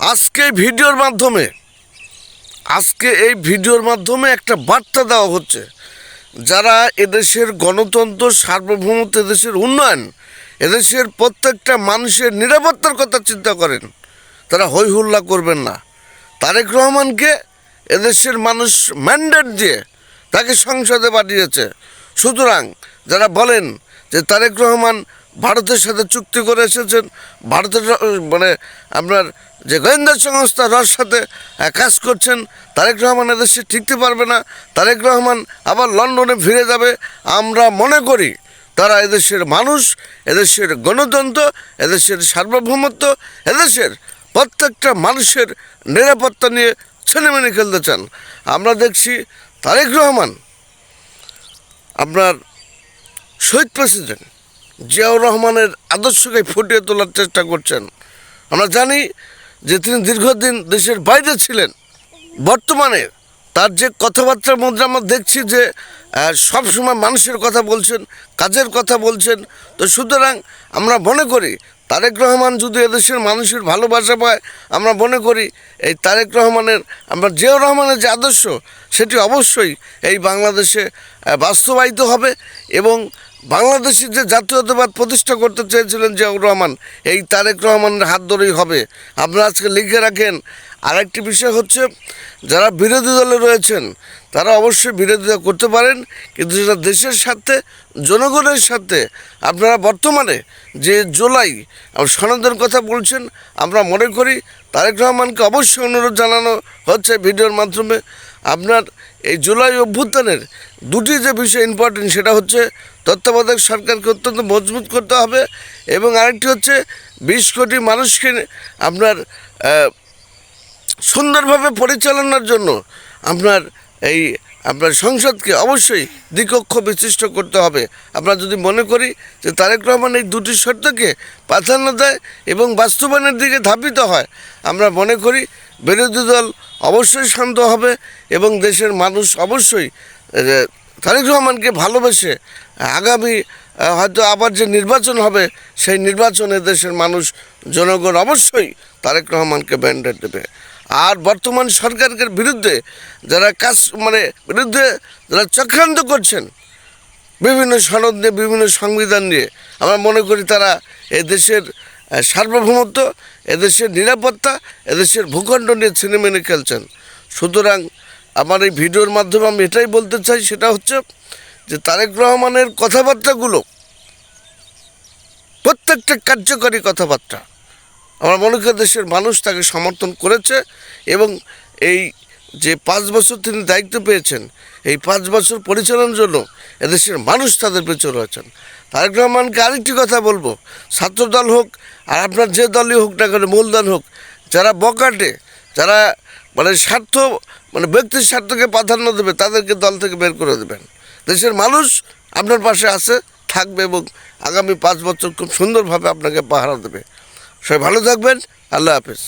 আজকে এই ভিডিওর মাধ্যমে একটা বার্তা দেওয়া হচ্ছে, যারা এদেশের গণতন্ত্র, সার্বভৌমত্ব, এদেশের উন্নয়ন, এদেশের প্রত্যেকটা মানুষের নিরাপত্তার কথা চিন্তা করেন, তারা হই হুল্লা করবেন না। তারেক রহমানকে এদেশের মানুষ ম্যান্ডেট দিয়ে তাকে সংসদে পাঠিয়েছে। সুতরাং যারা বলেন যে তারেক রহমান ভারতের সাথে চুক্তি করে এসেছেন, ভারতের আপনার যে গোয়েন্দা সংস্থা রার সাথে কাজ করছেন, তারেক রহমান এদেশে টিকতে পারবে না, তারেক রহমান আবার লন্ডনে ফিরে যাবে, আমরা মনে করি তারা এদেশের মানুষ, এদেশের গণতন্ত্র, এদেশের সার্বভৌমত্ব, এদেশের প্রত্যেকটা মানুষের নিরাপত্তা নিয়ে ছেলেমেনে খেলতে চান। আমরা দেখছি তারেক রহমান আপনার শহীদ প্রেসিডেন্ট জিয়াউর রহমানের আদর্শকে ফুটিয়ে তোলার চেষ্টা করছেন। আমরা জানি যে তিনি দীর্ঘদিন দেশের বাইরে ছিলেন। বর্তমানে তার যে কথাবার্তার মধ্যে আমরা দেখছি যে সবসময় মানুষের কথা বলছেন, কাজের কথা বলছেন। তো সুতরাং আমরা মনে করি তারেক রহমান যদি এদেশের মানুষের ভালোবাসা পায়, আমরা মনে করি এই তারেক রহমানের, আমরা জিয়াউর রহমানের যে আদর্শ, সেটি অবশ্যই এই বাংলাদেশে বাস্তবায়িত হবে। এবং বাংলাদেশের যে জাতীয়তাবাদ প্রতিষ্ঠা করতে চেয়েছিলেন জিয়াউর রহমান, এই তারেক রহমানের হাত ধরেই হবে। আপনারা আজকে লিখে রাখেন। আরেকটি বিষয় হচ্ছে, যারা বিরোধী দলে রয়েছেন তারা অবশ্যই বিরোধিতা করতে পারেন, কিন্তু যেটা দেশের স্বার্থে, জনগণের স্বার্থে, আপনারা বর্তমানে যে জুলাই সনদের কথা বলছেন, আমরা মনে করি তারেক রহমানকে অবশ্যই অনুরোধ জানানো হচ্ছে ভিডিওর মাধ্যমে। আপনার এই জুলাই অভ্যুত্থানের দুটি যে বিষয় ইম্পর্টেন্ট, সেটা হচ্ছে তত্ত্বাবধায়ক সরকারকে অত্যন্ত মজবুত করতে হবে, এবং আরেকটি হচ্ছে 20 কোটি মানুষকে আপনার সুন্দরভাবে পরিচালনার জন্য আপনার সংসদকে অবশ্যই দ্বিকক্ষ বিশিষ্ট করতে হবে। আমরা যদি মনে করি যে তারেক রহমান এই দুটি শর্তকে প্রাধান্য দেয় এবং বাস্তবায়নের দিকে ধাবিত হয়, আমরা মনে করি বিরোধী দল অবশ্যই শান্ত হবে এবং দেশের মানুষ অবশ্যই তারেক রহমানকে ভালোবেসে আগামী হয়তো আবার যে নির্বাচন হবে, সেই নির্বাচনে দেশের মানুষ, জনগণ অবশ্যই তারেক রহমানকে ম্যান্ডেট দেবে। আর বর্তমান সরকারের বিরুদ্ধে যারা বিরুদ্ধে যারা চক্রান্ত করছেন বিভিন্ন সনদ নিয়ে, বিভিন্ন সংবিধান নিয়ে, আমরা মনে করি তারা এদেশের সার্বভৌমত্ব, এদেশের নিরাপত্তা, এদেশের ভূখণ্ড নিয়ে ছিনিমিনি খেলছেন। সুতরাং আমার এই ভিডিওর মাধ্যমে আমি এটাই বলতে চাই, সেটা হচ্ছে যে তারেক রহমানের কথাবার্তাগুলো প্রত্যেকটা কার্যকরী কথাবার্তা। আমরা মনে করি দেশের মানুষ তাকে সমর্থন করেছে, এবং এই যে 5 বছর তিনি দায়িত্ব পেয়েছেন, এই 5 বছর পরিচালনার জন্য এদেশের মানুষ তাদের পেছনে রয়েছেন। তারেক রহমানকে আরেকটি কথা বলবো, ছাত্রদল হোক আর আপনার যে দলই হোক না কেন, মূলধন হোক, যারা বকাটে, যারা ব্যক্তির স্বার্থকে প্রাধান্য দেবে, তাদেরকে দল থেকে বের করে দেবেন। দেশের মানুষ আপনার পাশে আছে, থাকবে, এবং আগামী 5 বছর খুব সুন্দরভাবে আপনাকে পাহারা দেবে। সবাই ভালো থাকবেন। আল্লাহ হাফেজ।